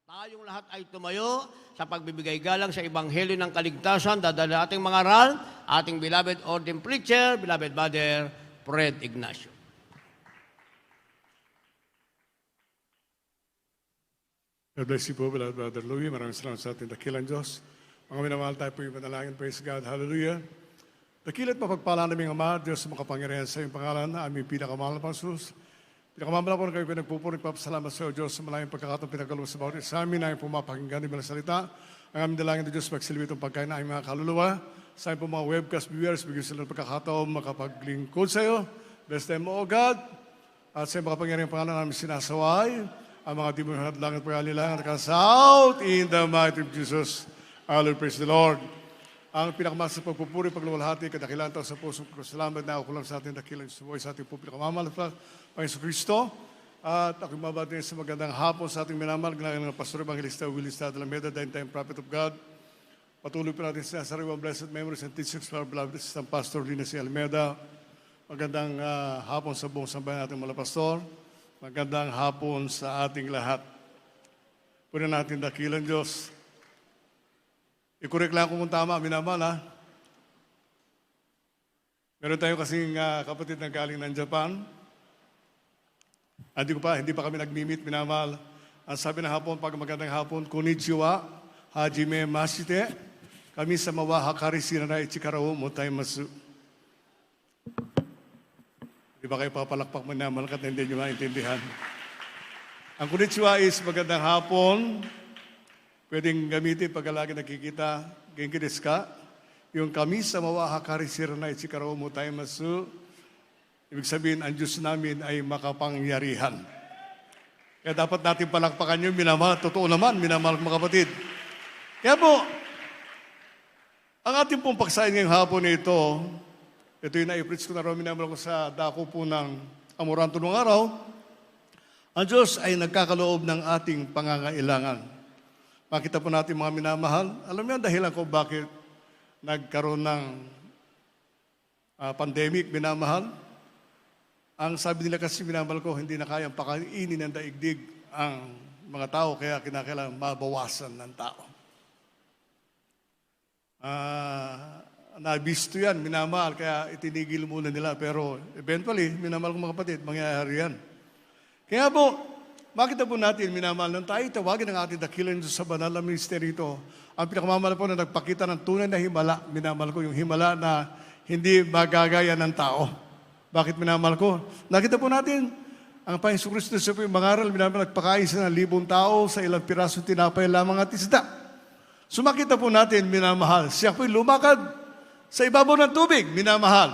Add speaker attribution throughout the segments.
Speaker 1: Tayong lahat ay tumayo sa pagbibigay galang sa Ebanghelyo ng Kaligtasan. Dadala ating mga aral, ating beloved ordained preacher, beloved Father Fred Ignacio.
Speaker 2: God bless you po, beloved Brother Louie. Maraming salamat sa ating dakilang Diyos. Mga minamahal tayo po yung panalangin. Praise God. Hallelujah. Dakilat mapagpala naming Ama, Diyos makapangyarihan sa iyong pangalan, aming pinakamahal na Panginoon. Pinakamamala po na kayo pinagpupuri, papasalamat sa iyo, Diyos, sa malayang pagkakataon pinagkaloob sa bawat isa amin na yung pumapakinggan ng mga salita. Ang aming dalangin ng Diyos, magsilbi itong pagkain na aming mga kaluluwa. Sa aming po mga webcast viewers, bigyan sila ng pagkakataon makapaglingkod sa iyo. Bless them, O God. At sa iyong makapangyarihan pangalan namin sinasaway, ang mga di mo langit pagkalilangan, out in the mighty of Jesus. Hallelujah, praise the Lord. Ang pinakamahal sa pagpupuri, pagluwalhati, kadakilan tao sa pusong salamat na ako lang sa ating dakilang subuhay sa ating po pinakamahal Panginoon Kristo. At ako'y mabati sa magandang hapon sa ating minamahal ng Pastor Evangelista Willie Estrada Alameda, Time Prophet of God. Patuloy po natin sa sariwang blessed memories and teachings for our beloved Assistant Pastor Lina C. Alameda. Magandang hapon sa buong sambayan natin mga pastor. Magandang hapon sa ating lahat. Punin natin dakilang Diyos. I-correct lang kung tama, minamahal ha. Meron tayo kasing kapatid na galing ng Japan. Hindi pa kami nag-meet, minamahal. Ang sabi ng hapon, pag magandang hapon, konnichiwa, hajime mashite, kami sa mawa hakari sinanay chikarao motay masu. Di ba kayo papalakpak minamahal kat hindi nyo maintindihan? Ang konnichiwa is magandang hapon. Pwedeng gamitin pag lagi nakikita, genki desu ka? Yung kami sa mawa hakari sinanay chikarao motay masu. Ibig sabihin, ang Diyos namin ay makapangyarihan. Kaya dapat natin palakpakan yung minamahal. Totoo naman, minamahal mga kapatid. Kaya po, ang ating pong pagsayin ngayong hapon ito yung na-preach ko na rin, minamahal ko sa dako po ng Amoranto noong araw. Ang Diyos ay nagkakaloob ng ating pangangailangan. Makita po natin mga minamahal. Alam niyo ang dahilan ko bakit nagkaroon ng pandemic, minamahal. Ang sabi nila kasi, minamahal ko, hindi na kayang pakainin ng daigdig ang mga tao, kaya kinakailangan mabawasan ng tao. Nabisto yan, minamahal, kaya itinigil muna nila. Pero eventually, minamahal ko mga kapatid, mangyayari yan. Kaya po, makita po natin, minamahal, nang tayo tawagin ang ating dakilan sa banal na ministry ito, ang pinakamamahal po na nagpakita ng tunay na himala, minamahal ko yung himala na hindi magagaya ng tao. Bakit minamahal ko? Nakita po natin, ang Panginoon Kristo siya po yung mangaral, minamahal, nagpakain sa 1,000 tao sa ilang piraso tinapay lamang at isda. So makita po natin, minamahal, siya po yung lumakad sa ibabaw ng tubig, minamahal.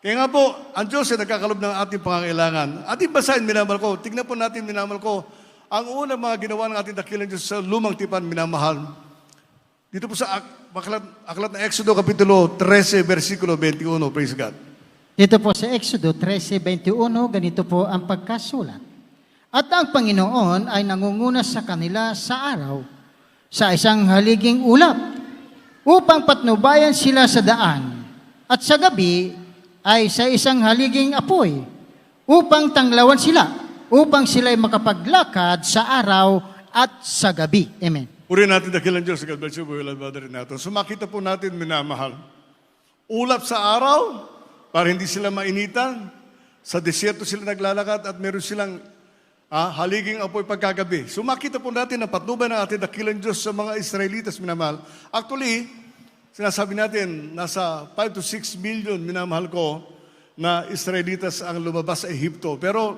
Speaker 2: Kaya nga po, ang Diyos ay nagkakalob ng ating pangangailangan. Ating basahin, minamahal ko, tignan po natin, minamahal ko, ang unang mga ginawa ng ating dakilang Diyos sa lumang tipan, minamahal. Dito po sa aklat na Exodo Kapitulo 13, versikulo 21, praise God.
Speaker 3: Dito po sa Exodo 13:21, ganito po ang pagkasulat. At ang Panginoon ay nangunguna sa kanila sa araw, sa isang haliging ulap, upang patnubayan sila sa daan, at sa gabi ay sa isang haliging apoy, upang tanglawan sila, upang sila ay makapaglakad sa araw at sa gabi. Amen.
Speaker 2: Purihin natin dakilang Diyos, God bless you, buwilan ba rin natin. So makita po natin, minamahal, ulap sa araw, para hindi sila mainitan. Sa desierto sila naglalakad at meron silang haliging apoy pagkagabi. So makita po natin na patnubay ng ating dakilang Diyos sa mga Israelitas, minamahal. Actually, sinasabi natin, nasa 5 to 6 million, minamahal ko, na Israelitas ang lumabas sa Ehipto. Pero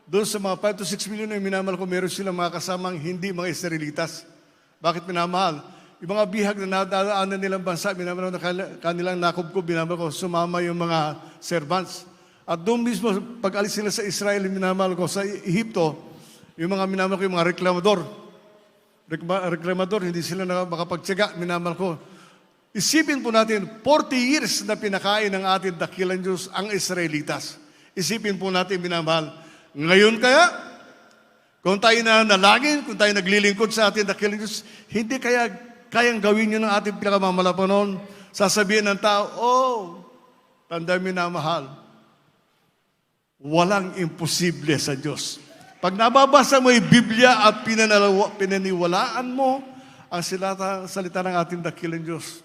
Speaker 2: doon sa mga 5 to 6 million na minamahal ko, meron silang mga kasamang hindi mga Israelitas. Bakit minamahal? Yung mga bihag na nadaanan nilang bansa, minamahal na kanilang nakubkob, minamahal ko, sumama yung mga servants. At doon mismo, pag alis sila sa Israel, minamahal ko, sa Ehipto, yung mga minamahal ko, yung mga reklamador, hindi sila makapagtyaga, minamahal ko. Isipin po natin, 40 years na pinakain ng ating dakilang Diyos ang Israelitas. Isipin po natin, minamahal, ngayon kaya, kung tayo na nalangin, kung tayo naglilingkod sa ating dakilang Diyos, hindi kayang gawin yun ng ating pinakamamalapanon. Sasabihin ng tao, tanda minamahal, walang imposible sa Diyos. Pag nababasa mo yung Biblia at pinaniwalaan mo ang salita ng ating dakilang Diyos,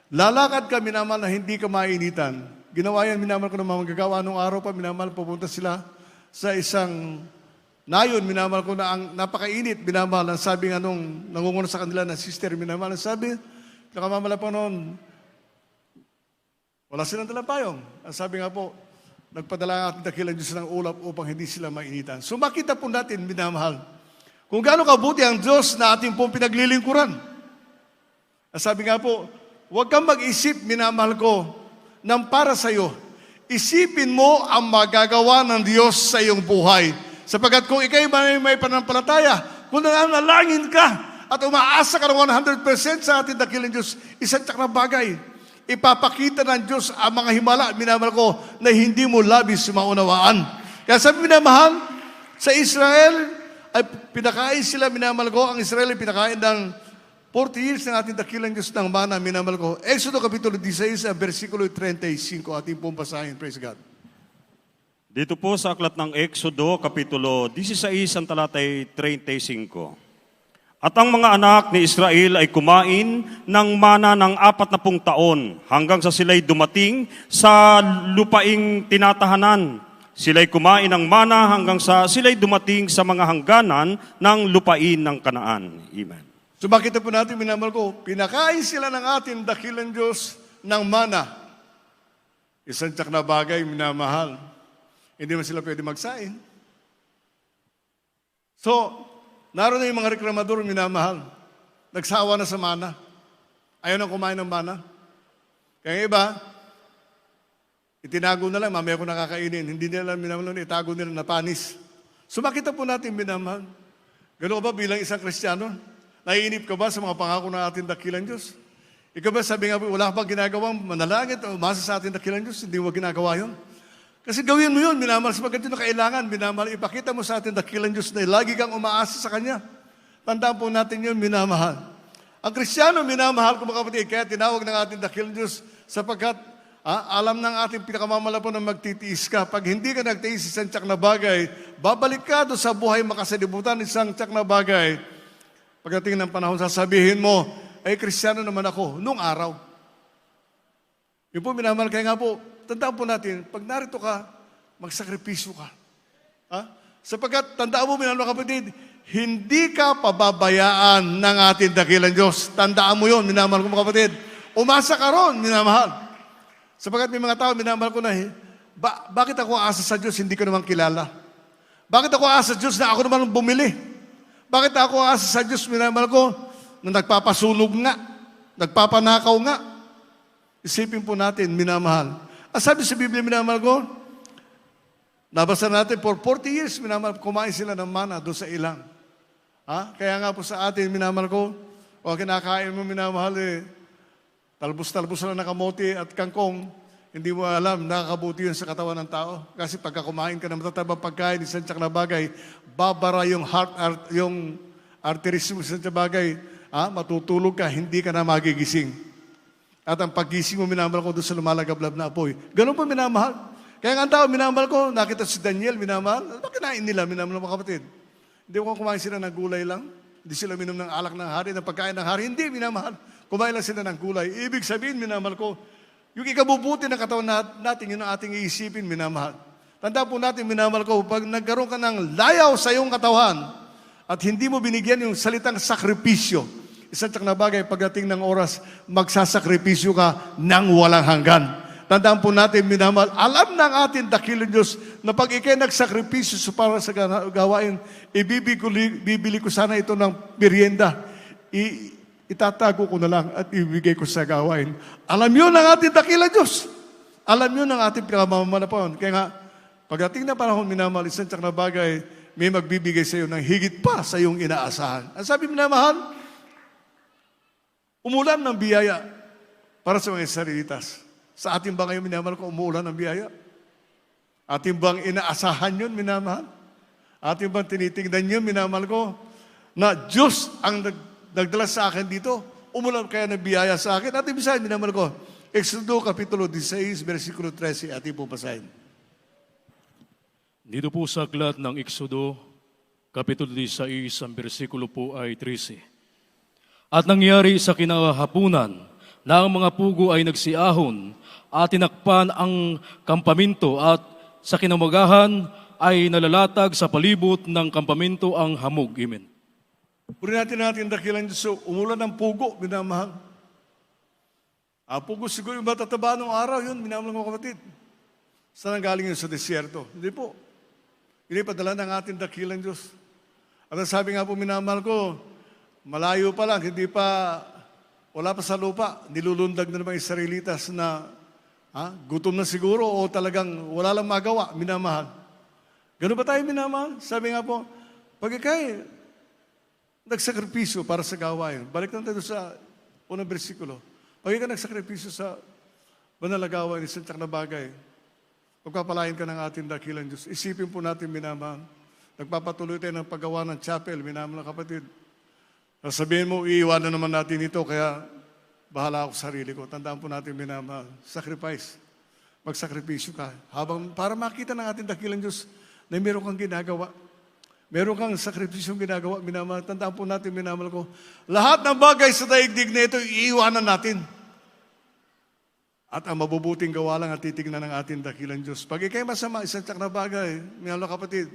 Speaker 2: lalakad ka, minamahal, na hindi ka mainitan. Ginawa yan, minamahal ko ng mga magagawa. Nung araw pa, minamahal, pupunta sila sa isang nayon, minamahal ko na ang napakainit, minamahal. Ang sabi nga nung nangunguna sa kanila na sister, minamahal, ang sabi, nakamamala po noon, wala silang dalang payong. Ang sabi nga po, nagpadala ang ating dakilang Diyos ng ulap upang hindi sila mainitan. So makita po natin, minamahal, kung gaano kabuti ang Diyos na ating pong pinaglilingkuran. Ang sabi nga po, huwag kang mag-isip, minamahal ko, ng para sa iyo. Isipin mo ang magagawa ng Diyos sa iyong buhay. Sapagkat kung ikay may panampalataya, kung nananalangin ka at umaasa ka ng 100% sa ating dakilang Diyos, isang tsak na bagay, ipapakita ng Diyos ang mga himala, minamahal ko, na hindi mo labis maunawaan. Kaya sabi, minamahal, sa Israel, ay pinakain sila, minamahal ko, ang Israel ay pinakain ng 40 years ng ating dakilang Diyos ng mana, minamahal ko. Exodo Kapitulo 16, versikulo 35, ating pong basahin. Praise God.
Speaker 4: Dito po sa aklat ng Exodo, Kapitulo 16, ang talatay 35. At ang mga anak ni Israel ay kumain ng mana ng 40 taon hanggang sa sila'y dumating sa lupaing tinatahanan. Sila'y kumain ng mana hanggang sa sila'y dumating sa mga hangganan ng lupain ng Kanaan. Amen.
Speaker 2: So makita po natin, minamahal ko, pinakain sila ng ating dakilang Diyos ng mana. Isang tsak na bagay, minamahal. Hindi man sila pwede magsain. So, naroon na yung mga reklamador, minamahal. Nagsawa na sa mana. Ayaw nang kumain ng mana. Kaya iba, itinago na lang, mamaya ko nakakainin. Hindi nila minamahal, itago nila na panis. So makita po natin, minamahal. Gano'n ba bilang isang Kristiyano? Naiinip ka ba sa mga pangako ng ating dakilang Diyos? Ikaw ba sabi nga, wala ka ba ginagawang manalangin o umasa sa ating dakilang Diyos? Hindi mo ginagawa yun. Kasi gawin mo yun, minamahal, sapagkat yun na kailangan, minamahal, ipakita mo sa ating dakilang Diyos na lagi kang umaasa sa Kanya. Tandaan po natin yun, minamahal. Ang Kristiyano, minamahal ko mga kapatid, kaya tinawag ng ating dakilang Diyos, sapagkat alam ng ating pinakamamala po na magtitiis ka. Pag hindi ka nagtiis isang tsak na bagay, babalik ka doon sa buhay makasalibutan isang tsak na bagay. Pagdating ng panahon, sasabihin mo, ay Kristiyano naman ako, nung araw. Yun po, minamahal, kaya nga po, tandaan po natin, pag narito ka, magsakripisyo ka. Sapagkat, tandaan mo, minamahal kapatid, hindi ka pababayaan ng ating dakilang Diyos. Tandaan mo yun, minamahal ko mga kapatid. Umasa ka ron, minamahal. Sapagkat may mga tao, minamahal ko na, bakit ako aasa sa Diyos, hindi ko naman kilala? Bakit ako aasa sa Diyos na ako naman bumili? Bakit ako aasa sa Diyos, minamahal ko, na nagpapasunog nga, nagpapanakaw nga? Isipin po natin, minamahal. Sabi sa Biblia, minamahal ko, nabasa natin, for 40 years, minamahal, kumain sila ng mana doon sa ilang. Kaya nga po sa atin, minamahal ko, o kinakain mo, minamahal, talbos-talbos na nakamote at kangkong, hindi mo alam, nakakabuti yun sa katawan ng tao. Kasi pagka kumain ka ng matatabang pagkain, isang tsak na bagay, babara yung yung arteries mo, isang tsak na bagay, matutulog ka, hindi ka na magigising. At ang paggising mo, minamahal ko doon sa lumalagablab na apoy. Ganun po, minamahal. Kaya nga ang tao, minamahal ko, nakita si Daniel, minamahal. Ano kinain nila, minamahal mga kapatid? Hindi ko kumain sila ng gulay lang. Hindi sila minom ng alak ng hari, ng pagkain ng hari. Hindi, minamahal. Kumain lang sila ng gulay. Ibig sabihin, minamahal ko, yung ikabubuti ng katawan natin, yun ang ating iisipin, minamahal. Tandaan po natin, minamahal ko, pag nagkaroon ka ng layaw sa iyong katawan, at hindi mo binigyan yung salitang sakripisyo, isang tsak na bagay, pagdating ng oras, magsasakripisyo ka ng walang hanggan. Tandaan po natin, minamahal, alam ng ating dakilang Diyos na pag ikay nagsakripisyo para sa gawain, bibili ko sana ito ng merienda. Itatago ko na lang at ibigay ko sa gawain. Alam yun ng ating dakilang Diyos. Alam yun ng ating pinakamanapon. Kaya nga, pagdating na panahon, minamahal, isang tsak na bagay, may magbibigay sa iyo ng higit pa sa iyong inaasahan. Ang sabi, minamahal, umulan ng biyaya para sa mga Israelitas. Sa ating ba ngayon, minamahal ko, umuulan ng biyaya? Ating bang inaasahan yun, minamahal? Ating bang tinitingnan yun, minamahal ko, na Diyos ang nagdala sa akin dito? Umulan kaya ng biyaya sa akin? Ating bisahin, minamahal ko, Exodo Kapitulo 16, versikulo 13, ating po basahin.
Speaker 5: Dito po sa aklat ng Exodo, Kapitulo 16, ang bersikulo po ay 13. At nangyari sa kinahapunan na ang mga pugo ay nagsiahon at tinakpan ang kampamento at sa kinamagahan ay nalalatag sa palibot ng kampamento ang hamog. Amen.
Speaker 2: Puri natin dakilan Diyos. So, umulan ng pugo, minamahal. Pugo siguro yung matataba ng araw, yun, minamahal mga kapatid. Saan ang galing yun sa desierto? Hindi po. Inipadala ng ating dakilan Diyos. At ang sabi nga po, minamahal ko, malayo pa lang, hindi pa, wala pa sa lupa, nilulundag na naman Israelitas na gutom na siguro o talagang wala lang magawa, minamahal. Ganun ba tayo minamahal? Sabi nga po, pag ikay nagsakripisyo para sa gawain, balik lang tayo sa unang bersikulo. Pag ikay nagsakripisyo sa banal na gawain, isang tsak na bagay, pagpapalain ka ng ating dakilan Diyos. Isipin po natin minamahal. Nagpapatuloy tayo ng paggawa ng chapel, minamahal na kapatid. Sabihin mo, iiwanan naman natin ito, kaya bahala ako sa sarili ko. Tandaan po natin, minamahal, sacrifice. Magsakripisyo ka. Para makita ng ating dakilan Diyos na meron kang ginagawa. Meron kang sakripisyong ginagawa, minamahal. Tandaan po natin, minamahal ko. Lahat ng bagay sa daigdig na ito, iiwanan natin. At ang mabubuting gawa lang at titignan ng ating dakilan Diyos. Pag ikay masama, isang tsak na bagay, minamahal na kapatid,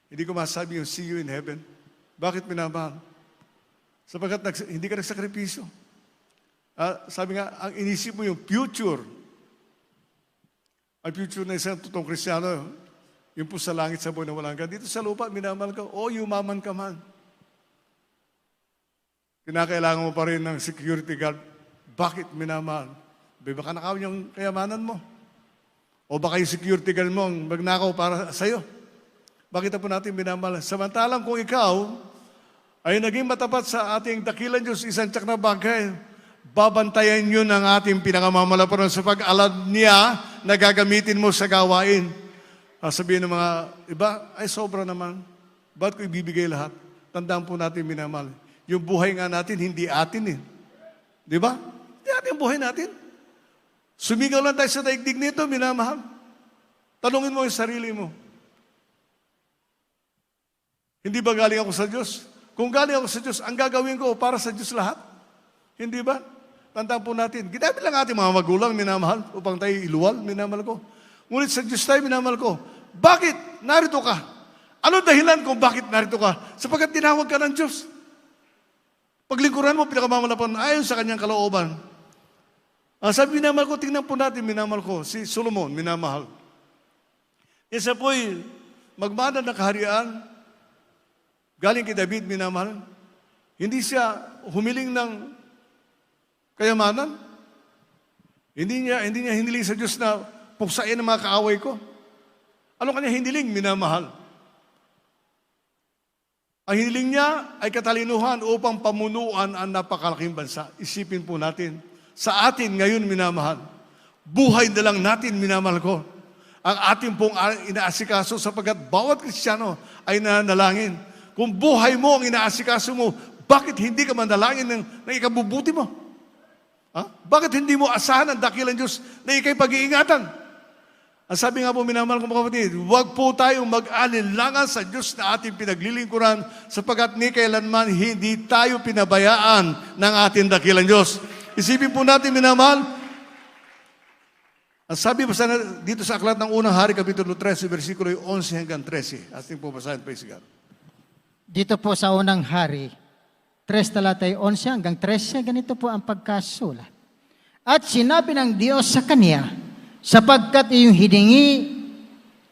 Speaker 2: hindi ko masabi yung see you in heaven. Bakit minamahal? Sapagkat hindi ka nagsakripisyo. Sabi nga, ang inisip mo yung future. Ang future na isang totoong Kristiyano, yung po sa langit sa buhay na walang hanggan. Dito sa lupa, minamahal ka, yumaman ka man. Kinakailangan mo pa rin ng security guard. Bakit minamahal? Baka nakawin yung kayamanan mo. O baka yung security guard mo ang magnakaw para sa'yo. Bakit po natin minamahal? Samantalang kung ikaw ay naging matapat sa ating dakilan Diyos, isang tsak na bagay, babantayan yun ang ating pinakamamalaparan sa pag-alad niya na gagamitin mo sa gawain. Sabihin ng mga iba, ay sobra naman. Ba't ko ibibigay lahat? Tandaan po natin minamahal. Yung buhay nga natin, hindi atin eh. Di ba? Hindi atin yung buhay natin. Sumigaw lang tayo sa daigdig nito, minamahal. Tanungin mo yung sarili mo. Hindi ba galing ako sa Diyos? Kung galing ako sa Diyos, ang gagawin ko para sa Diyos lahat. Hindi ba? Tandaan po natin, ginamit lang ating mga magulang, minamahal, upang tayo iluwal, minamahal ko. Ngunit sa Diyos tayo, minamahal ko. Bakit narito ka? Ano dahilan kung bakit narito ka? Sapagkat tinawag ka ng Diyos. Paglingkuran mo, pinakamamalapan, ayon sa kanyang kalooban. Sabi, minamahal ko, tingnan po natin, minamahal ko, si Solomon, minamahal. Isa po'y magmana ng kaharian, galing kay David, minamahal. Hindi siya humiling ng kayamanan. Hindi niya hiniling sa Diyos na puksain ang mga kaaway ko. Ano kanya hiniling? Minamahal. Ang hiniling niya ay katalinuhan upang pamunuan ang napakalaking bansa. Isipin po natin, sa atin ngayon, minamahal, buhay na lang natin, minamahal ko, ang ating pong inaasikaso sapagkat bawat Kristiyano ay nanalangin. Kung buhay mo ang inaasikaso mo, bakit hindi ka manalangin ng ikabubuti mo? Bakit hindi mo asahan ang dakilan Diyos na ikay pag-iingatan? Ang sabi nga po, minamahal ko mga kapatid, huwag po tayong mag-alinlangan sa Diyos na ating pinaglilingkuran sapagkat ni kailanman hindi tayo pinabayaan ng ating dakilan Diyos. Isipin po natin, minamahal, ang sabi pa dito sa aklat ng unang hari, Kapitulo 13, versikulo 11 hanggang 13. Ating po basahin, praise God.
Speaker 3: Dito po sa unang hari, 3 talatay 11 hanggang 13, ganito po ang pagkasulat. At sinabi ng Diyos sa kanya, sapagkat iyong hiningi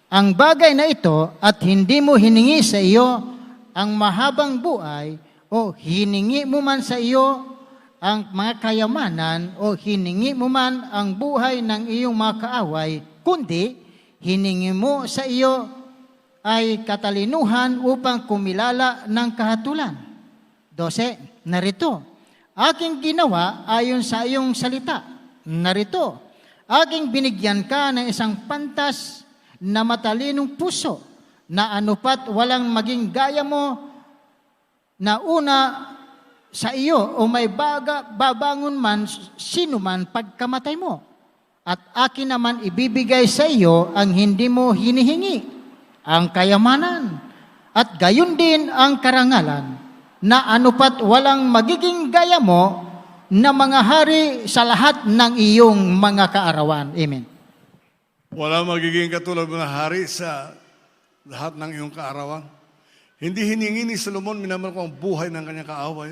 Speaker 3: ang bagay na ito at hindi mo hiningi sa iyo ang mahabang buhay o hiningi mo man sa iyo ang mga kayamanan o hiningi mo man ang buhay ng iyong mga kaaway, kundi hiningi mo sa iyo ay katalinuhan upang kumilala ng kahatulan. 12, narito, aking ginawa ayon sa iyong salita. Narito, aking binigyan ka ng isang pantas na matalinong puso, na anupat walang maging gaya mo, na una sa iyo o may babangon man sino man pagkamatay mo. At akin naman ibibigay sa iyo ang hindi mo hinihingi, ang kayamanan, at gayon din ang karangalan, na anupat walang magiging gaya mo na mga hari sa lahat ng iyong mga kaarawan. Amen.
Speaker 2: Wala magiging katulad mo na hari sa lahat ng iyong kaarawan. Hindi hiningi ni Solomon, minamahal ko, ang buhay ng kanyang kaaway.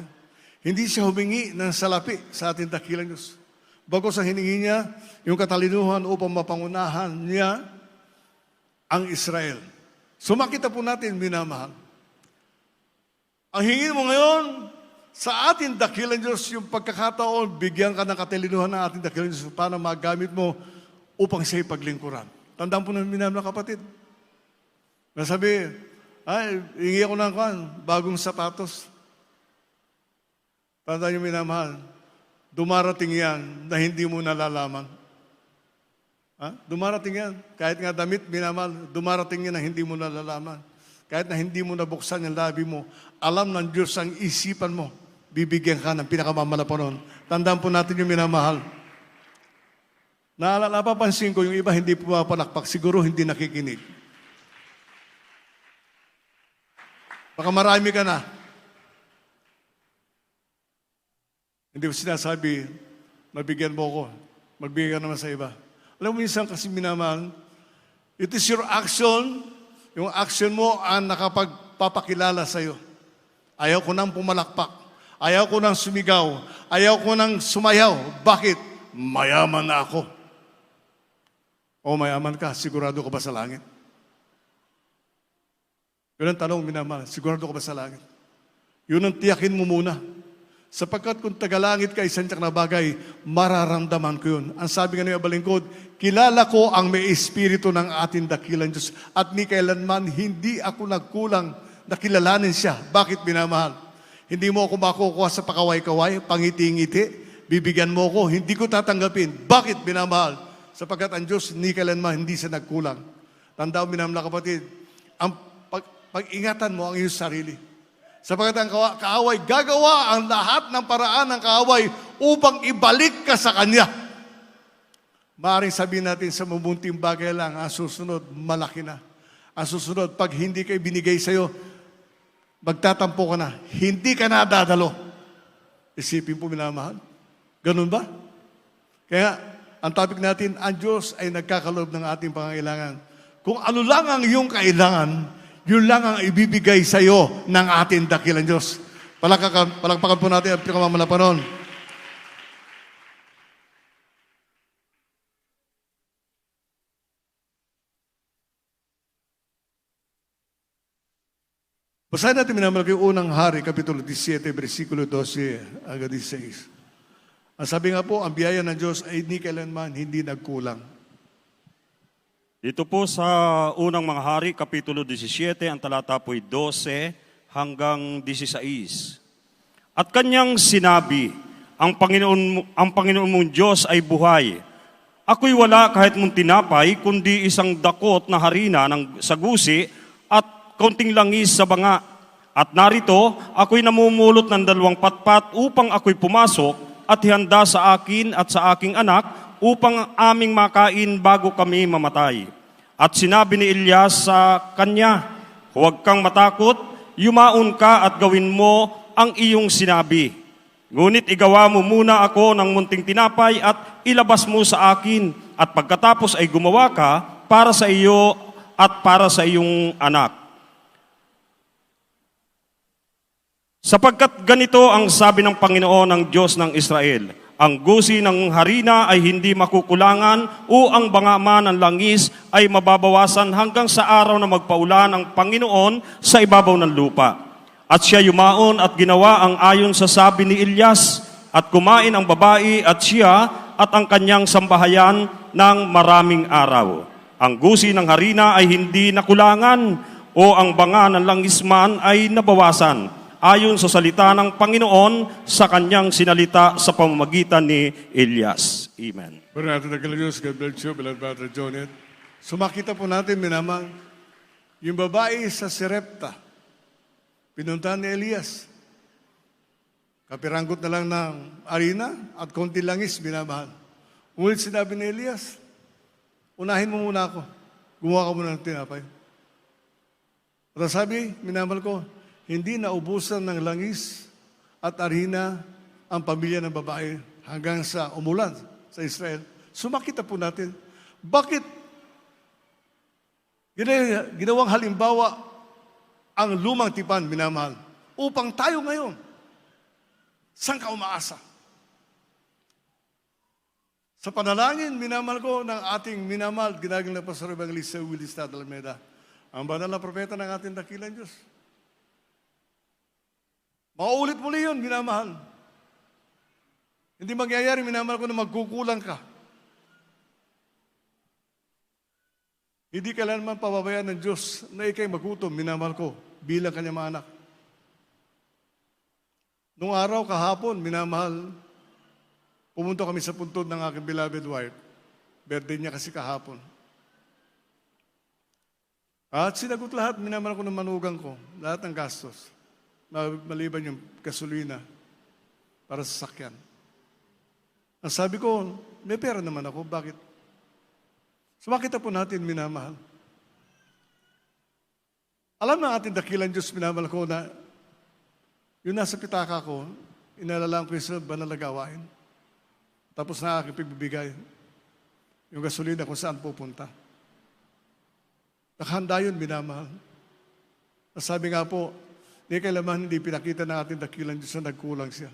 Speaker 2: Hindi siya humingi ng salapi sa ating dakilang Diyos. Bagos ang hiningi niya, yung katalinuhan upang mapangunahan niya ang Israel. So makita po natin, minamahal. Ang hingi mo ngayon, sa ating dakilang Diyos, yung pagkakataon, bigyan ka ng katalinuhan ng ating dakilang Diyos para magamit mo upang siya'y paglingkuran. Tandaan po na, minamahal na kapatid. Nasabi, ay, hingi ako ng bagong sapatos. Tandaan niyo, minamahal, dumarating yan na hindi mo nalalaman. Dumarating yan. Kahit nga damit, minamahal, dumarating yan na hindi mo nalalaman. Kahit na hindi mo nabuksan yung labi mo, alam ng Diyos ang isipan mo, bibigyan ka ng pinakamamalapanon. Tandaan po natin yung minamahal. Napapansin ko, yung iba hindi pumapalakpak, siguro hindi nakikinig. Baka marami ka na. Hindi ko sinasabi, mabigyan mo ko, magbigay ka naman sa iba. Alam mo, minsan kasi minamahal, it is your action, yung action mo ang nakapagpapakilala sa'yo. Ayaw ko nang pumalakpak, ayaw ko nang sumigaw, ayaw ko nang sumayaw. Bakit? Mayaman na ako. O mayaman ka, sigurado ka ba sa langit? Yun ang tanong, minamahal, sigurado ka ba sa langit? Yun ang tiyakin mo muna. Sapagkat kung tagalangit ka, isang tiyak na bagay, mararamdaman ko yun. Ang sabi nga ng balingkod, kilala ko ang may espiritu ng ating dakilang Diyos at ni kailanman hindi ako nagkulang na kilalanin siya. Bakit, minamahal? Hindi mo ako makukuha sa pakaway-kaway, pangiti-ngiti, bibigyan mo ko, hindi ko tatanggapin. Bakit, minamahal? Sapagkat ang Diyos ni kailanman hindi siya nagkulang. Tandaan, minamahal kapatid, ang pag-ingatan mo ang iyong sarili. Sapagkat ang kaaway, gagawa ang lahat ng paraan ng kaaway upang ibalik ka sa Kanya. Maaaring sabihin natin sa mabunting bagay lang, ang susunod, malaki na. Ang susunod, pag hindi kayo binigay sa'yo, magtatampo ka na. Hindi ka na dadalo. Isipin po, minamahal. Ganun ba? Kaya, ang topic natin, ang Diyos ay nagkakalob ng ating pangangailangan. Kung ano lang ang iyong kailangan, yun lang ang ibibigay sa iyo ng ating dakilang Diyos. Palakpakan po natin ang pinakamamalapanon. Basahin natin minamahal yung unang hari, Kapitulo 17, versikulo 12 hanggang 16. Ang sabi nga po, ang biyaya ng Diyos ay ni kailanman hindi nagkulang.
Speaker 4: Dito po sa unang mga hari, Kapitulo 17, ang talata po'y 12 hanggang 16. At kanyang sinabi, ang Panginoon mong Diyos ay buhay. Ako'y wala kahit mong tinapay, kundi isang dakot na harina ng sagusi at kaunting langis sa banga. At narito, ako'y namumulot ng 2 patpat upang ako'y pumasok at ihanda sa akin at sa aking anak upang aming makain bago kami mamatay. At sinabi ni Elias sa kanya, huwag kang matakot, yumaon ka at gawin mo ang iyong sinabi. Ngunit igawa mo muna ako ng munting tinapay at ilabas mo sa akin, at pagkatapos ay gumawa ka para sa iyo at para sa iyong anak. Sapagkat ganito ang sabi ng Panginoon ng Diyos ng Israel, ang gusi ng harina ay hindi makukulangan o ang bangaman ng langis ay mababawasan hanggang sa araw na magpaulan ang Panginoon sa ibabaw ng lupa. At siya yumaon at ginawa ang ayon sa sabi ni Elias at kumain ang babae at siya at ang kanyang sambahayan ng maraming araw. Ang gusi ng harina ay hindi nakulangan o ang banga ng langis man ay nabawasan ayon sa salita ng Panginoon sa kanyang sinalita sa pamamagitan ni Elias. Amen.
Speaker 2: Pero natin dakilang Diyos, God bless you, beloved Brother Jonet. Sumakita po natin, minamang, yung babae sa Serepta, pinuntahan ni Elias. Kapiranggot na lang ng arena at konti langis, minamahal. Ngunit sinabi ni Elias, unahin mo muna ako. Gumawa ka muna ng tinapay. At sabi, minamahal ko, hindi naubusan ng langis at arena ang pamilya ng babae hanggang sa umulan sa Israel. Sumakita po natin. Bakit ginawang halimbawa ang lumang tipan, minamahal, upang tayo ngayon, saan ka umaasa? Sa panalangin, minamahal ko, ng ating minamahal, ginagaling na Pastor Evangelista Willis Alameda, ang banal na propeta ng ating dakilang Diyos. Mauulit muli yun, minamahal. Hindi mangyayari, minamahal ko, na magkukulang ka. Hindi kailanman pababayaan ng Diyos na ikay magutom, minamahal ko, bilang kanyang mga anak. Nung araw, kahapon, minamahal, pumunta kami sa puntod ng aking beloved wife. Birthday niya kasi kahapon. At sinagot lahat, minamahal ko ng manugang ko, lahat ng gastos. Maliban yung gasolina para sa sakyan. Ang sabi ko, may pera naman ako, bakit? Sumakita po natin, minamahal. Alam na ating dakilang Diyos, minamahal ko, na yung nasa pitaka ko, inalalaan ko yung sa banal na gawain. Tapos na aking pagbibigay yung gasolina kung saan pupunta. Nakahanda yun, minamahal. Sabi nga po, di kailanman hindi pinakita ng ating dakilang Diyos na nagkulang siya.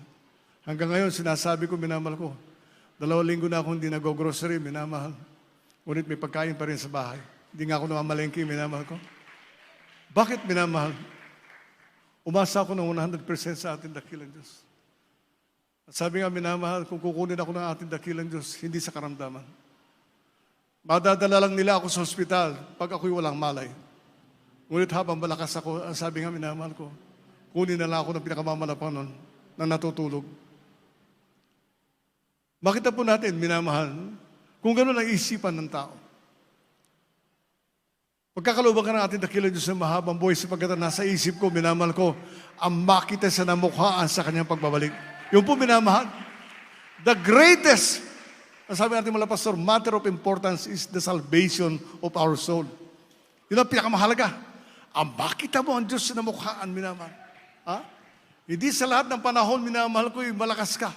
Speaker 2: Hanggang ngayon, sinasabi ko, minamahal ko, 2 linggo na akong hindi nag-grocery, minamahal. Ngunit may pagkain pa rin sa bahay. Hindi nga ako namamalengke, minamahal ko. Bakit, minamahal? Umasa ako ng 100% sa ating dakilang Diyos. At sabi nga, minamahal, kung kukunin ako ng ating dakilang Diyos, hindi sa karamdaman. Madadala lang nila ako sa ospital pag ako'y walang malay. Ngunit habang malakas ako, ang sabi nga, minamahal ko, kunin na lang ako ng pinakamamalapan nun na natutulog. Makita po natin, minamahal, kung gano'n ang isipan ng tao. Pagkakalooban ka ng ating dakilang Diyos ng mahabang buhay sapagkat nasa isip ko, minamahal ko, ang makita sa namukhaan sa kanyang pagbabalik. Yung po, minamahal, the greatest, ang sabi natin mga pastor, matter of importance is the salvation of our soul. Yun ang pinakamahalaga. Ang makita mo ang Diyos sa namukhaan, minamahal. Ha? Hindi sa lahat ng panahon, minamahal ko, malakas ka.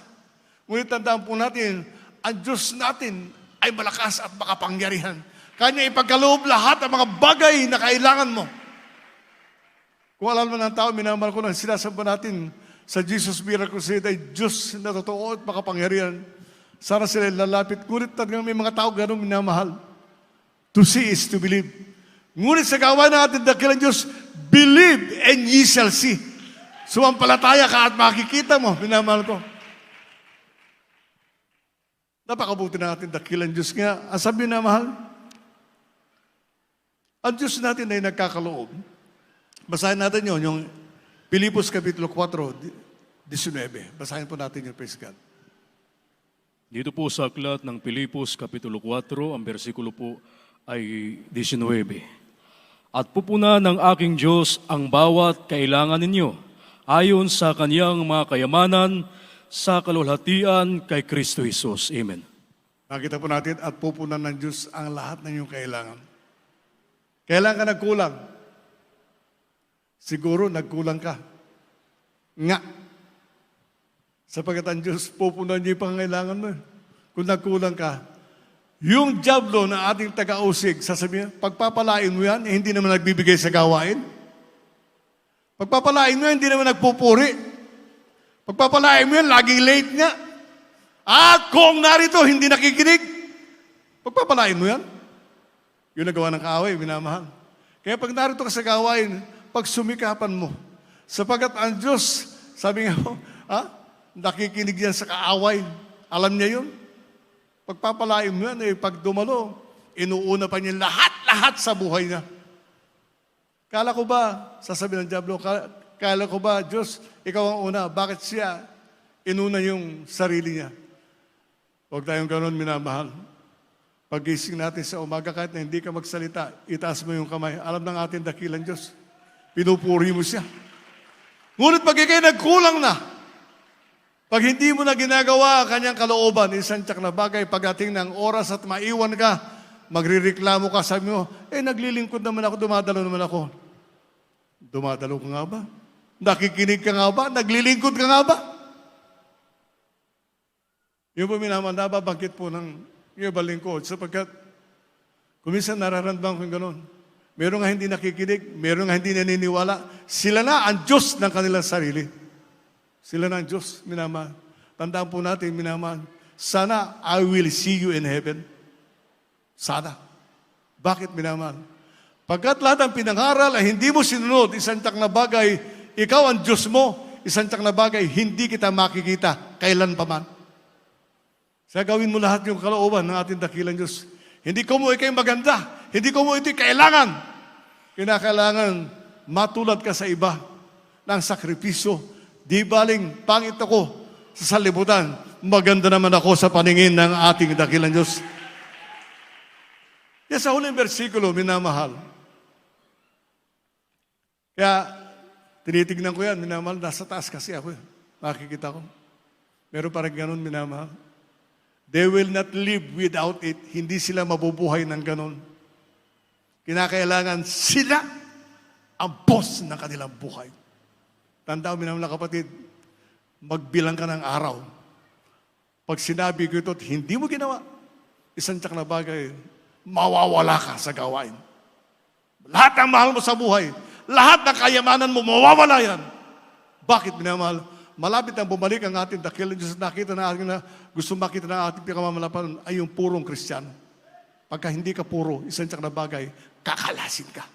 Speaker 2: Ngunit tandaan po natin, ang Diyos natin ay malakas at makapangyarihan. Kanya ipagkaloob lahat ang mga bagay na kailangan mo. Kung alam mo ng tao, minamahal ko nang sinasamba natin sa Jesus Miracle Crusade ay Diyos na totoo at makapangyarihan. Sana sila lalapit. Ngunit talagang may mga tao ganun minamahal. To see is to believe. Ngunit sa gawa ng ating dakilang Diyos, believe and ye shall see. Sumampalataya ka at makikita mo, minamahal ko. Napakabuti natin dakilang Diyos nga. Ang sabi na mahal, ang Diyos natin ay nagkakaloob. Basahin natin yun, yung Pilipos Kapitulo 4, 19. Basahin po natin yung praise God.
Speaker 5: Dito po sa aklat ng Pilipos Kapitulo 4, ang bersikulo po ay 19. At pupunan ng aking Diyos ang bawat kailangan ninyo ayon sa kaniyang mga kayamanan sa kaluwalhatian kay Kristo Jesus. Amen.
Speaker 2: Nakita po natin at pupunan ng Diyos ang lahat ng iyong kailangan. Kailan ka nagkulang? Siguro nagkulang ka. Nga. Sapagkat ang Diyos pupunan niya yung pangangailangan mo. Kung nagkulang ka, yung diablo na ating taga-usig, sasabihin, pagpapalain mo yan, hindi naman nagbibigay sa gawain. Pagpapalain mo yan, hindi naman nagpupuri. Pagpapalain mo yan, laging late nga. Kung narito, hindi nakikinig. Pagpapalain mo yan. Yung nagawa ng kaaway, minamahal. Kaya pag narito ka sa gawain, pag sumikapan mo, sapagat ang Diyos, sabi nga po, nakikinig yan sa kaaway. Alam niya yun. Pagpapalain mo yan, pag dumalo, inuuna pa niya lahat-lahat sa buhay niya. Kala ko ba, sasabihin ng diablo, kala ko ba, Diyos, ikaw ang una, bakit siya inuna yung sarili niya? Huwag tayong ganun, minamahal. Pag-gising natin sa umaga, kahit na hindi ka magsalita, itaas mo yung kamay. Alam ng ating dakilang Diyos, pinupuri mo siya. Ngunit pag ikay nagkulang na, pag hindi mo na ginagawa ang kanyang kalooban, isang tiyak na bagay, pagdating ng oras at maiwan ka, magrireklamo ka, sabi mo, naglilingkod naman ako, dumadalo naman ako. Dumadalo ka nga ba? Nakikinig ka nga ba? Naglilingkod ka nga ba? Yung po minamahal, nababangkit po ng yung ibang lingkod sapagkat kung minsan nararamdaman ko gano'n. Meron nga hindi nakikinig, meron nga hindi naniniwala. Sila na ang Diyos ng kanilang sarili. Sila na ang Diyos, minamahal. Tandaan po natin, minamahal. Sana I will see you in heaven. Sana. Bakit, minamahal? Pagkat lahat ng pinangaral ay hindi mo sinunod, isang tiyak na bagay, ikaw ang Diyos mo, isang tiyak na bagay, hindi kita makikita kailan pa man. Kaya gawin mo lahat yung kalooban ng ating dakilang Diyos. Hindi ko mo ikay maganda. Hindi ko mo ito'y kailangan. Kinakailangan matulad ka sa iba ng sakripisyo. Di baling pangit ako sa salibutan. Maganda naman ako sa paningin ng ating dakilang Diyos. Kaya sa huling versikulo, minamahal. Kaya tinitignan ko yan, minamahal. Nasa taas kasi ako. Makikita ko. Meron parang ganun, minamahal. They will not live without it. Hindi sila mabubuhay ng ganon. Kinakailangan sila ang boss ng kanilang buhay. Tandaan mo naman kapatid, magbilang ka ng araw. Pag sinabi ko ito at hindi mo ginawa, isang tiyak na bagay, mawawala ka sa gawain. Lahat ng mahal mo sa buhay, lahat ng kayamanan mo, mawawala yan. Bakit, minamahal? Malapit ang bumalik ang ating dakilang Diyos. Nakita na ating na gusto makita na ating pinakamamalapan ay yung purong Kristiyano. Pagka hindi ka puro, isang tiyak na bagay, kakalasin ka.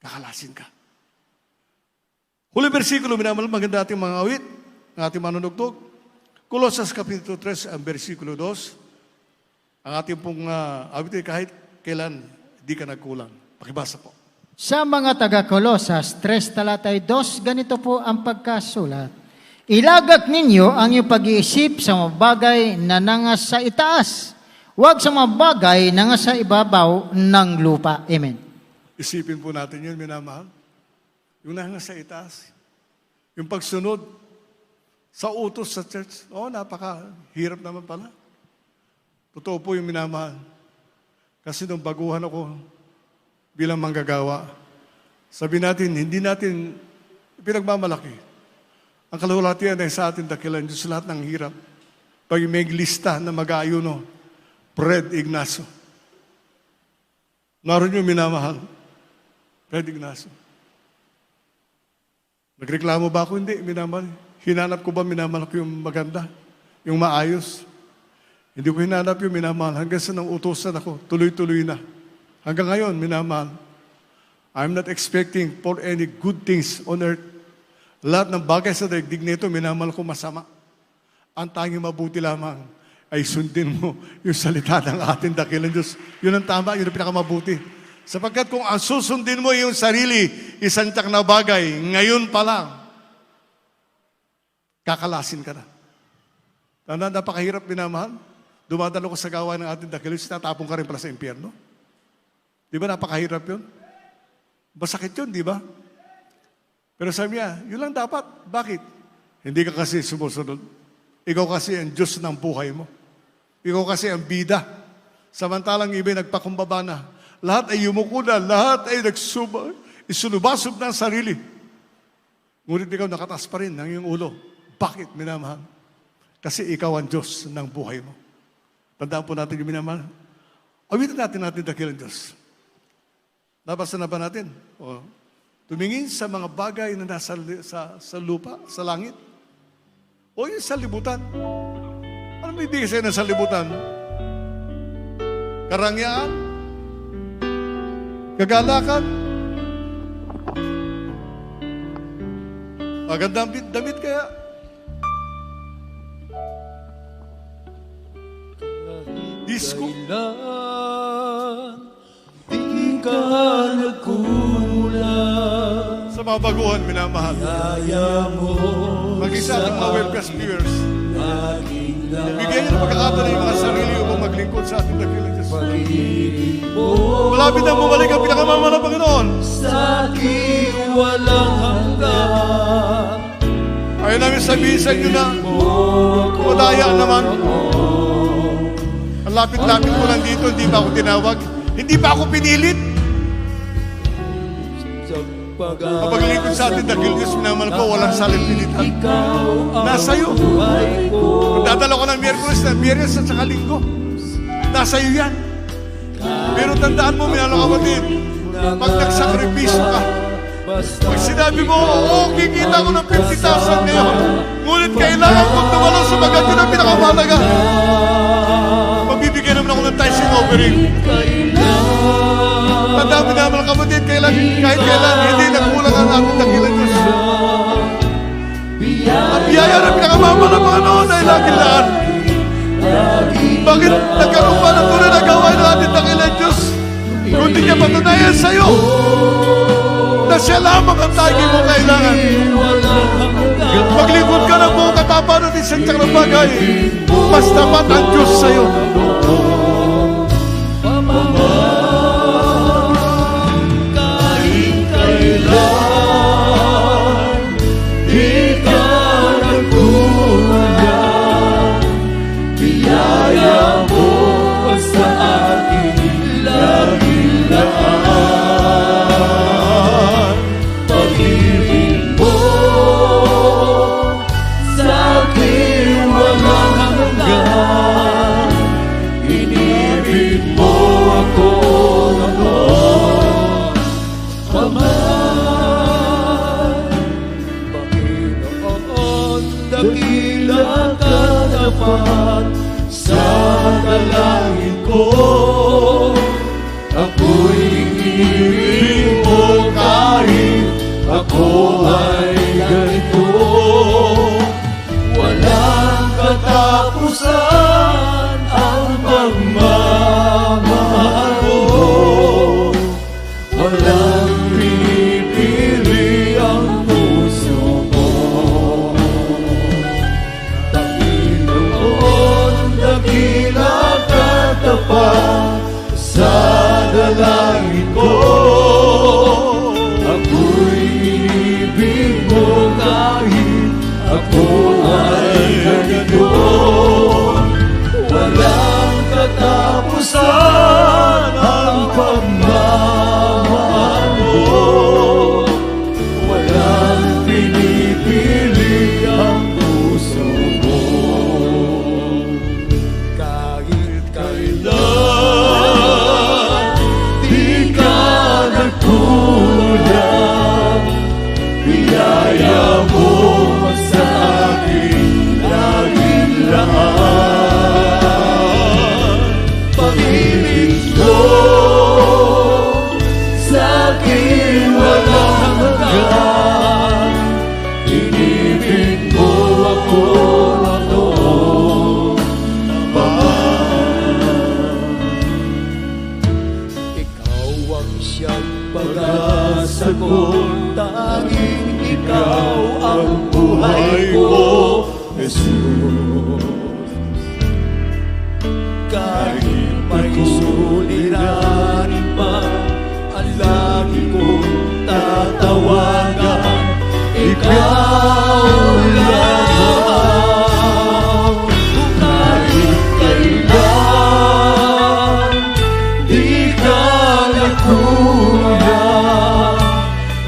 Speaker 2: Kakalasin ka. Huling versikulo, minamahal, maganda ating mga awit, ng ating manunugtog. Colossus Kapitulo 3, ang versikulo 2. Ang ating pong awit ay kahit kailan, di ka nagkulang. Pakibasa po.
Speaker 3: Sa mga taga-Kolosas 3 talatay 2, ganito po ang pagkasulat. Ilagak ninyo ang iyong pag-iisip sa mga bagay na nangas sa itaas, huwag sa mga bagay na nangas sa ibabaw ng lupa. Amen.
Speaker 2: Isipin po natin yun, minamahal. Yung nangas sa itaas. Yung pagsunod sa utos sa church. Napakahirap naman pala. Totoo po yung minamahal. Kasi nung baguhan ako, bilang manggagawa, sabi natin, hindi natin pinagmamalaki. Ang kalulatian ay sa atin dakilan Diyos lahat ng hirap. Pag may lista na mag-aayuno, Fred Ignacio. Naroon yung minamahal. Fred Ignacio. Nagreklamo ba ako? Hindi, minamahal. Hinanap ko ba minamahal ko yung maganda? Yung maayos? Hindi ko hinanap yung minamahal. Hanggang sa nang utosan ako, tuloy-tuloy na. Hanggang ngayon, minamahal, I'm not expecting for any good things on earth. Lahat ng bagay sa daigdig nito, minamahal ko masama. Ang tanging mabuti lamang ay sundin mo yung salita ng ating dakilang Diyos. Yun ang tama, yun ang pinakamabuti. Sapagkat kung ang susundin mo yung sarili, isang tiyak na bagay, ngayon pa lang, kakalasin ka na. Tandaan, napakahirap, minamahal. Dumadalo ko sa gawa ng ating dakilang Diyos, tatapong ka rin pala sa impyerno. Di ba napakahirap yun? Masakit yun, di ba? Pero sabi niya, yun lang dapat. Bakit? Hindi ka kasi sumusunod. Ikaw kasi ang Diyos ng buhay mo. Ikaw kasi ang bida. Samantalang iba nagpakumbaba na. Lahat ay yumuko na. Lahat ay isulubasog ng sarili. Ngunit ikaw nakataas pa rin ng iyong ulo. Bakit, minamahal? Kasi ikaw ang Diyos ng buhay mo. Tandaan po natin yung minamahal. Awitin natin dakilang Diyos. Nabasa na ba natin? Tumingin sa mga bagay na nasa sa lupa, sa langit. O yung sa libutan. Ano may ibig sa'yo sa libutan? Karangyaan? Kagalakan? Magandang damit kaya? Disco?
Speaker 6: Di ka nagkulang.
Speaker 2: Sa mga baguhan, minamahal.
Speaker 6: Kaya mo
Speaker 2: Mag-isa ng mga webcast viewers.
Speaker 6: aking
Speaker 2: Bigyan niyo ng pagkakataon ng mga sarili upang maglingkod sa ating dakilang Diyos.
Speaker 6: pag-ibig mo
Speaker 2: Malapit na bumalik ang pinakamamahal na Panginoon.
Speaker 6: sa aking walang hanggan.
Speaker 2: Ayaw namin sabihin sa inyo na madaya naman. Ang lapit-lapit ko lang dito, hindi ba ako tinawag? Hindi ba ako pinilit? Mapaglingkod sa atin, dakil Diyos, minamahal ko, walang salim-pilitan. Nasa iyo. Kung dadala ko ng Miyerkules at saka Linggo, nasa iyo yan. Pero tandaan mo, minalo kapatid, pag nagsakripisyo ka, pag sinabi mo, oo, kikita ko ng 50,000 ngayon, ngunit kailangan kong tumalo sa maganda na pinakamalaga. Magbibigyan naman ako ng tithing offering. Tandaan naman kapatid, kahit kailan, hindi nagkulang ang ating dakilan Diyos. Ang biyaya na pinakamamala mga noon ay laging laan. Bakit nagkaroon pa ng tunay na gawain ng ating dakilan Diyos? Kung di niya patunayan sa'yo na siya lamang ang tagi mo kailangan. Maglingkod ka ng buong katapatan ng isang tsaka ng bagay, mas tapat ang Diyos sa'yo.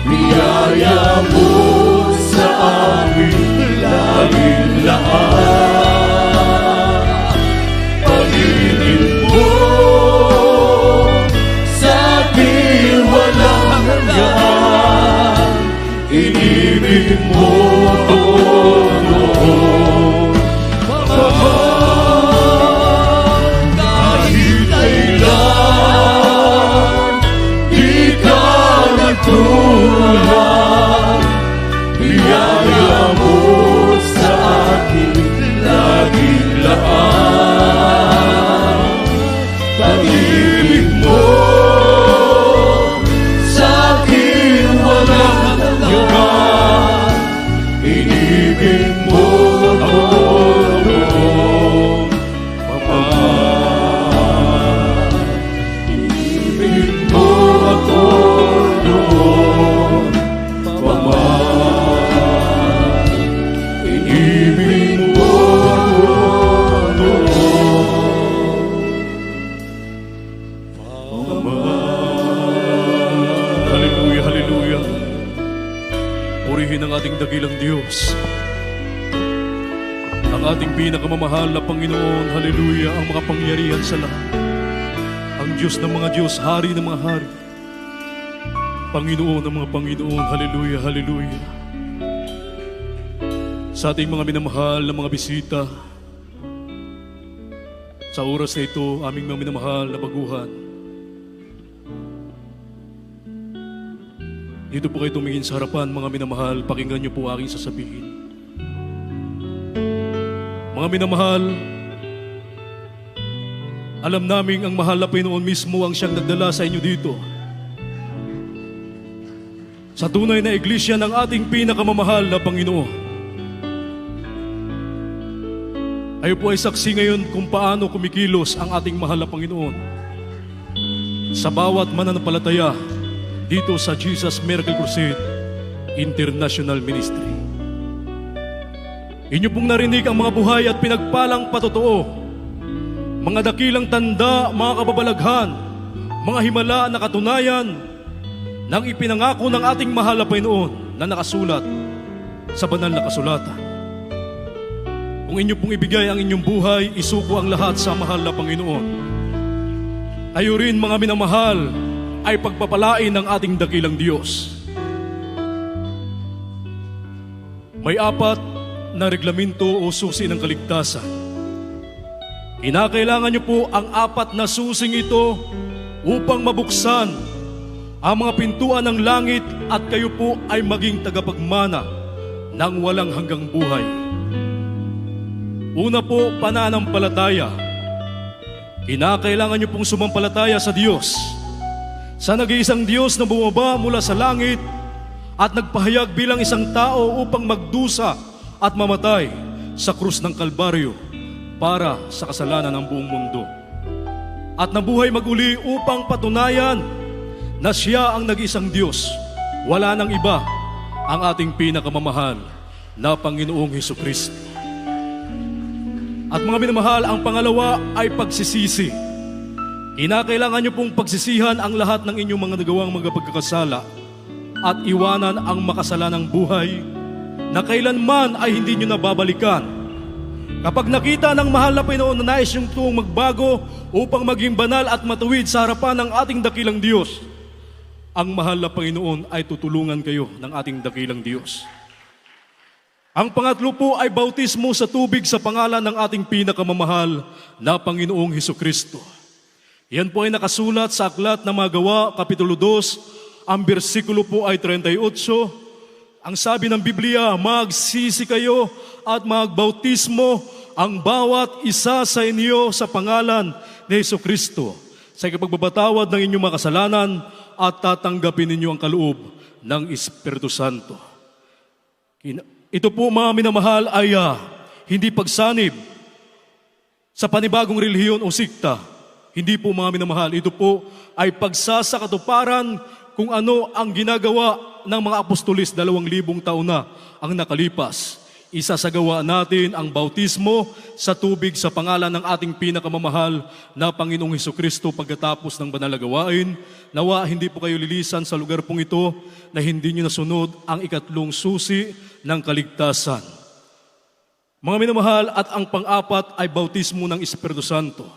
Speaker 6: Biyaya mo sa amin laging laan.
Speaker 5: Diyos. Ang ating pinakamamahal na Panginoon, haleluya, ang makapangyarihan sa lahat. Ang Diyos ng mga Diyos, Hari ng mga hari. Panginoon ng mga Panginoon, haleluya, haleluya. Sa ating mga minamahal na mga bisita, sa oras na ito, aming mga minamahal na baguhan, dito po kayo tumingin sa harapan, mga minamahal, pakinggan niyo po aking sasabihin. Mga minamahal, alam naming ang mahal na Panginoon mismo ang siyang nagdala sa inyo dito. Sa tunay na iglesia ng ating pinakamamahal na Panginoon. Kayo po ay saksi ngayon kung paano kumikilos ang ating mahal na Panginoon sa bawat mananampalataya dito sa Jesus Miracle Crusade International Ministry. Inyo pong narinig ang mga buhay at pinagpalang patotoo, mga dakilang tanda, mga kababalaghan, mga himala na katunayan ng ipinangako ng ating mahal na Panginoon na nakasulat sa banal na kasulatan. Kung inyo pong ibigay ang inyong buhay, isuko ang lahat sa mahal na Panginoon. Kayo rin, mga minamahal, ay pagpapalain ng ating dakilang Diyos. May 4 na reglamento o susi ng kaligtasan. Kinakailangan niyo po ang 4 na susing ito upang mabuksan ang mga pintuan ng langit at kayo po ay maging tagapagmana ng walang hanggang buhay. Una po, pananampalataya. Kinakailangan niyo pong sumampalataya sa Diyos, sa nag-iisang Diyos na bumaba mula sa langit at nagpahayag bilang isang tao upang magdusa at mamatay sa krus ng Kalbaryo para sa kasalanan ng buong mundo. At nabuhay maguli upang patunayan na siya ang nag-iisang Diyos. Wala nang iba, ang ating pinakamamahal na Panginoong Hesukristo. At mga minamahal, ang pangalawa ay pagsisisi. Kinakailangan niyo pong pagsisihan ang lahat ng inyong mga nagawang mga pagkakasala at iwanan ang makasalanang buhay na kailanman ay hindi niyo nababalikan. Kapag nakita ng mahal na Panginoon na nais niyong tuong magbago upang maging banal at matuwid sa harapan ng ating dakilang Diyos, ang mahal na Panginoon ay tutulungan kayo ng ating dakilang Diyos. Ang pangatlo po ay bautismo sa tubig sa pangalan ng ating pinakamamahal na Panginoong Hesukristo. Yan po ay nakasulat sa Aklat ng mga Gawa, Kapitulo 2, ang bersikulo po ay 38. Ang sabi ng Biblia, magsisi kayo at magbautismo ang bawat isa sa inyo sa pangalan ni Hesukristo sa ipagbabatawad ng inyong mga kasalanan at tatanggapin ninyo ang kaloob ng Espiritu Santo. Ito po, mga minamahal, ay hindi pagsanib sa panibagong relihiyon o sikta. Hindi po, mga minamahal, ito po ay pagsasakatuparan kung ano ang ginagawa ng mga apostolis 2,000 taon na ang nakalipas. Isasagawa natin ang bautismo sa tubig sa pangalan ng ating pinakamamahal na Panginoong Hesukristo pagkatapos ng banal na gawain. Nawa hindi po kayo lilisan sa lugar pong ito na hindi nyo nasunod ang 3 susi ng kaligtasan. Mga minamahal, at ang pang-4 ay bautismo ng Espiritu Santo.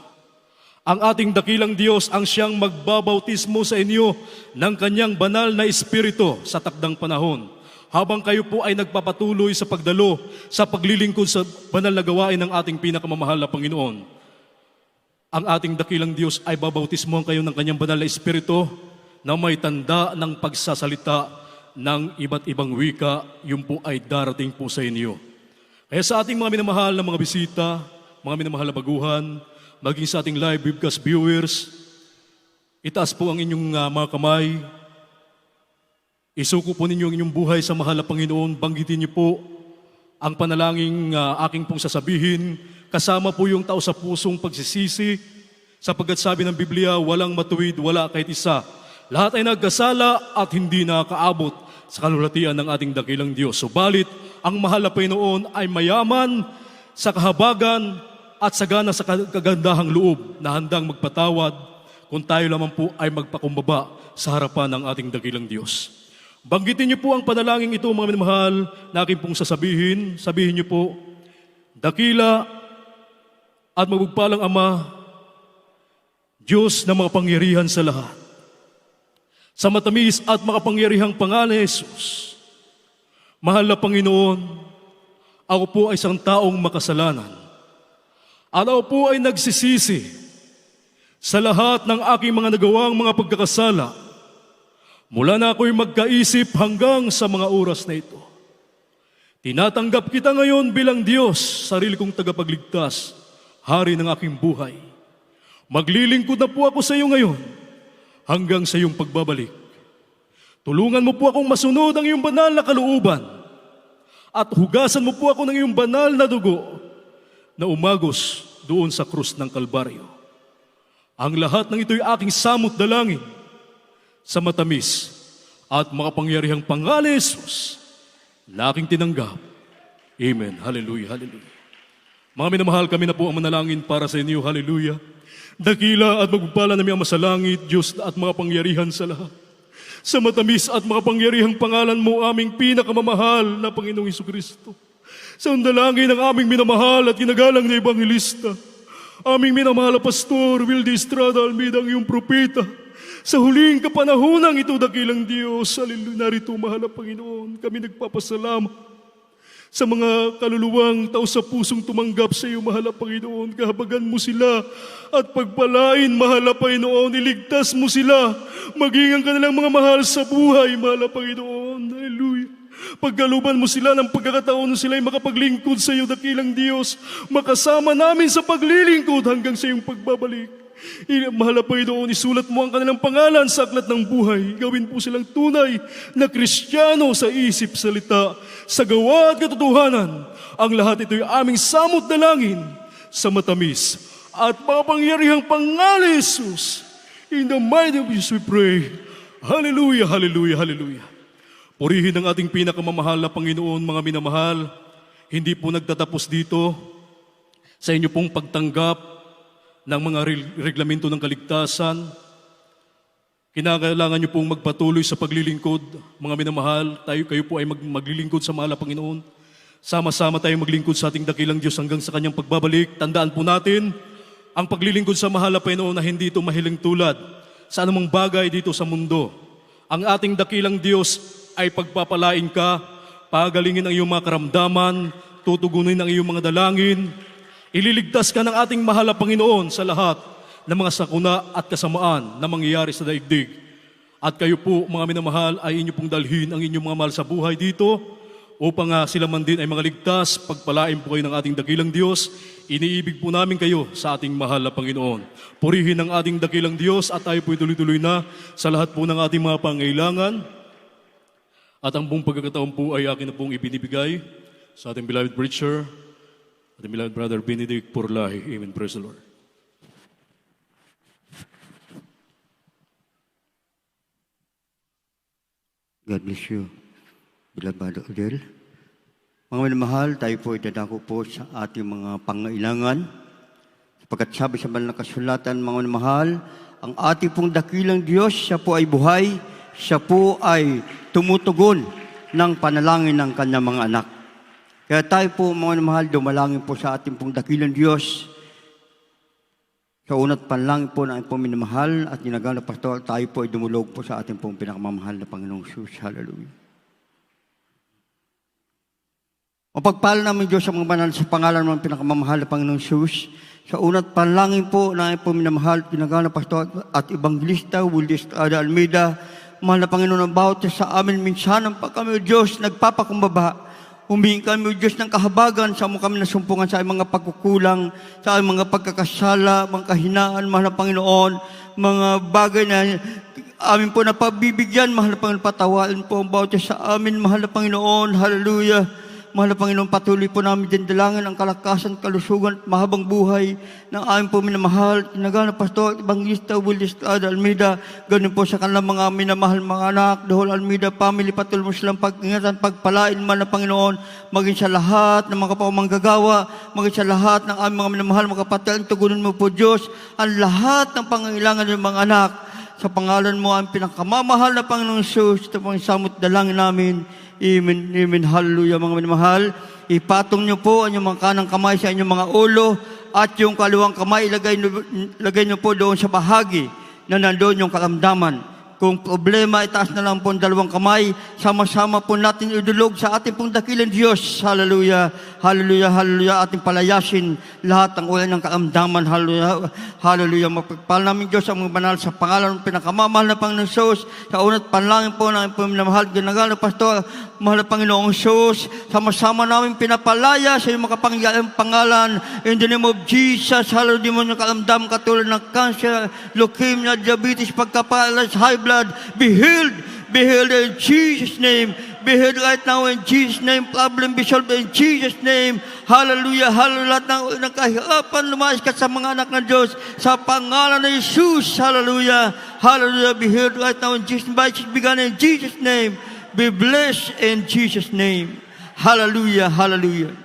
Speaker 5: Ang ating dakilang Diyos ang siyang magbabautismo sa inyo ng kanyang banal na Espiritu sa takdang panahon. Habang kayo po ay nagpapatuloy sa pagdalo sa paglilingkod sa banal na gawain ng ating pinakamamahal na Panginoon. Ang ating dakilang Diyos ay babautismohan kayo ng kanyang banal na Espiritu na may tanda ng pagsasalita ng iba't ibang wika. Yun po ay darating po sa inyo. Kaya sa ating mga minamahal na mga bisita, mga minamahal na baguhan, maging sa ating live webcast viewers, itaas po ang inyong mga kamay. Isuko po ninyo ang inyong buhay sa mahal na Panginoon. Banggitin niyo po ang panalangin aking pong sasabihin. Kasama po yung tao sa pusong pagsisisi. Sapagkat sabi ng Biblia, walang matuwid, wala kahit isa. Lahat ay nagkasala at hindi nakakaabot sa kalulatian ng ating dakilang Diyos. Subalit, ang mahal na Panginoon ay mayaman sa kahabagan at sagana sa kagandahang loob na handang magpatawad kung tayo lamang po ay magpakumbaba sa harapan ng ating dakilang Diyos. Banggitin niyo po ang panalangin ito, mga minamahal, na aking pong sasabihin. Sabihin niyo po, dakila at mabugpalang Ama, Diyos na makapangyarihan sa lahat. Sa matamis at makapangyarihang pangalan ni Jesus, mahal na Panginoon, ako po ay isang taong makasalanan. At ako po ay nagsisisi sa lahat ng aking mga nagawang mga pagkakasala mula na ako'y magkaisip hanggang sa mga oras na ito. Tinatanggap kita ngayon bilang Diyos, sarili kong tagapagligtas, hari ng aking buhay. Maglilingkod na po ako sa iyo ngayon hanggang sa iyong pagbabalik. Tulungan mo po akong masunod ang iyong banal na kalooban at hugasan mo po ako ng iyong banal na dugo na umagos doon sa krus ng Kalbaryo. Ang lahat ng ito'y aking samot dalangin sa matamis at makapangyarihang pangalan ni Jesus na aking tinanggap. Amen. Hallelujah, hallelujah. Mga minamahal, kami na po ang manalangin para sa inyo. Hallelujah. Dakila at magpapala namin ang masalangit, Diyos at makapangyarihan sa lahat. Sa matamis at makapangyarihang pangalan mo, aming pinakamamahal na Panginoong Jesucristo. Sa dalangin ng aming minamahal at ginagalang na Ebangelista, aming minamahal na Pastor Wildy Estrada Almeida, ang iyong propeta, sa huling kapanahonang ito, dakilang Diyos, hallelujah, narito, mahal na Panginoon, kami nagpapasalamat sa mga kaluluwang tao sa pusong tumanggap sa iyo, mahal na Panginoon. Kahabagan mo sila at pagpalain, mahal na Panginoon. Iligtas mo sila, maging ang kanilang mga mahal sa buhay, mahal na Panginoon. Hallelujah. Pagkaluban mo sila ng pagkakataon na sila ay makapaglingkod sa iyo, dakilang Diyos. Makasama namin sa paglilingkod hanggang sa iyong pagbabalik. Mahal na Panginoon, isulat mo ang kanilang pangalan sa aklat ng buhay. Gawin po silang tunay na Kristiyano sa isip, salita, sa gawa at katotohanan. Ang lahat ito'y aming samot dalangin sa matamis at mapangyarihang pangalan ni Jesus. In the mighty name of Jesus we pray. Hallelujah, hallelujah, hallelujah. Purihin ang ating pinakamamahal na Panginoon, mga minamahal. Hindi po nagtatapos dito sa inyo pong pagtanggap ng mga reglamento ng kaligtasan. Kinakailangan niyo pong magpatuloy sa paglilingkod. Mga minamahal, kayo po ay maglilingkod sa mahal na Panginoon. Sama-sama tayong maglingkod sa ating dakilang Diyos hanggang sa kanyang pagbabalik. Tandaan po natin, ang paglilingkod sa mahal na Panginoon na hindi ito mahiling tulad sa anumang bagay dito sa mundo. Ang ating dakilang Diyos ay pagpapalain ka, pagalingin ang iyong mga karamdaman, tutugunin ang iyong mga dalangin. Ililigtas ka ng ating mahal na Panginoon sa lahat ng mga sakuna at kasamaan na mangyayari sa daigdig. At kayo po, mga minamahal, ay inyo pong dalhin ang inyong mga mahal sa buhay dito upang sila man din ay mga ligtas. Pagpalain po kayo ng ating dakilang Diyos. Iniibig po namin kayo sa ating mahal na Panginoon. Purihin ang ating dakilang Diyos at tayo po tuloy-tuloy na sa lahat po ng ating mga pangailangan. At ang buong pagkakataon po ay akin na pong ibinibigay sa ating beloved preacher, the beloved Brother Benedict Porlahi. Amen. Praise the Lord.
Speaker 7: God bless you, beloved Brother Odell. Mga minamahal, tayo po idadako po sa ating mga pangailangan. Sapagkat sabi sa banal na kasulatan, mga minamahal, ang ating pong dakilang Diyos, siya po ay buhay, siya po ay tumutugon ng panalangin ng kanyang mga anak. Kaya tayo po, mga mahal, dumalangin po sa ating pong dakilang Diyos. Sa una't panalangin po na ating pong minamahal at ginagawa na pastor, tayo po ay dumulog po sa ating pong pinakamamahal na Panginoong Jesus. Hallelujah. Mapagpala namin Diyos sa mga banal sa pangalan ng pinakamamahal na Panginoong Jesus. Sa una't panalangin po na ating pong minamahal, ginagawa na pastor at Ebangelista Wildy Estrada Almeida. Mahal na Panginoon, ang bawat sa amin minsan ang kami, Diyos, nagpapakumbaba. Humingi kami, O Diyos, ng kahabagan sa kami nasumpungan sa aming mga pagkukulang, sa aming mga pagkakasala, mga kahinaan, mahal na Panginoon, mga bagay na amin po na pabibigyan, mahal na Panginoon, patawain po ang bawat sa amin, mahal na Panginoon, hallelujah. Mahal na Panginoon, patuloy po namin din dalangin ang kalakasan, kalusugan at mahabang buhay ng aming po minamahal. Tinagawa na Pastor Ebangelista Wildy Estrada Almeida, ganun po sa kanilang mga minamahal mga anak, the whole Almeida family, patuloy mo silang pag-ingatan, pagpalain man na Panginoon, maging sa lahat ng mga pamanggagawa, maging sa lahat ng aming mga minamahal, mga kapatid, tugunin mo po Diyos, ang lahat ng pangangailangan ng mga anak, sa pangalan mo ang pinakamamahal na Panginoong Jesus. Ito pong samot dalangin namin. Amen. Amen. Hallelujah, mga minamahal. Ipatong niyo po ang inyong mga kanang kamay sa inyong mga ulo at yung kaliwang kamay ilagay niyo po doon sa bahagi na nandoon yung karamdaman. Kung problema, itaas na lang po ang dalawang kamay. Sama-sama po natin idulog sa ating pong dakilang Diyos. Hallelujah, hallelujah, hallelujah. Ating palayasin lahat ng ulan ng karamdaman. Hallelujah, hallelujah. Mapagpahal namin Diyos ang mga banal sa pangalan ng pinakamamahal na Panginoong Jesus. Sa unat panlangin po ng minamahal ginagal na Pastor, mahal na Panginoong Jesus. Sama-sama namin pinapalaya sa iyong makapangyarihang pangalan. In the name of Jesus, hallelujah, mo yung karamdam katulad ng cancer, leukemia, diabetes, pagkapalas, high blood, be healed in Jesus' name. Be healed right now in Jesus' name. Problem be solved in Jesus' name. Hallelujah, hallelujah. Lahat ng kahirapan, lumayas ka sa mga anak ng Diyos sa pangalan ng Jesus. Hallelujah, hallelujah. Be healed right now in Jesus' name. By Jesus began in Jesus' name. Be blessed in Jesus' name. Hallelujah, hallelujah.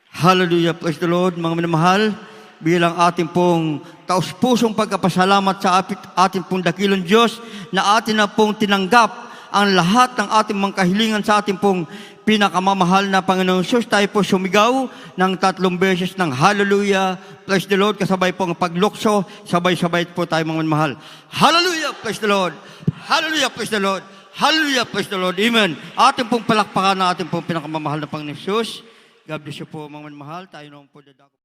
Speaker 7: Hallelujah, praise the Lord, mga minamahal. Bilang ating pong taus-pusong pagkapasalamat sa ating pong dakilong Diyos na atin na pong tinanggap ang lahat ng ating mga kahilingan sa ating pong pinakamamahal na Panginoong Jesus. Tayo po sumigaw ng 3 beses ng hallelujah, praise the Lord, kasabay pong paglukso, sabay-sabay po tayo mga mahal. Hallelujah, praise the Lord. Hallelujah, praise the Lord. Hallelujah, praise the Lord. Amen. Ating pong palakpakan na ating pong pinakamamahal na Panginoong Jesus. God bless you po mga mahal. Tayo naman po dadako.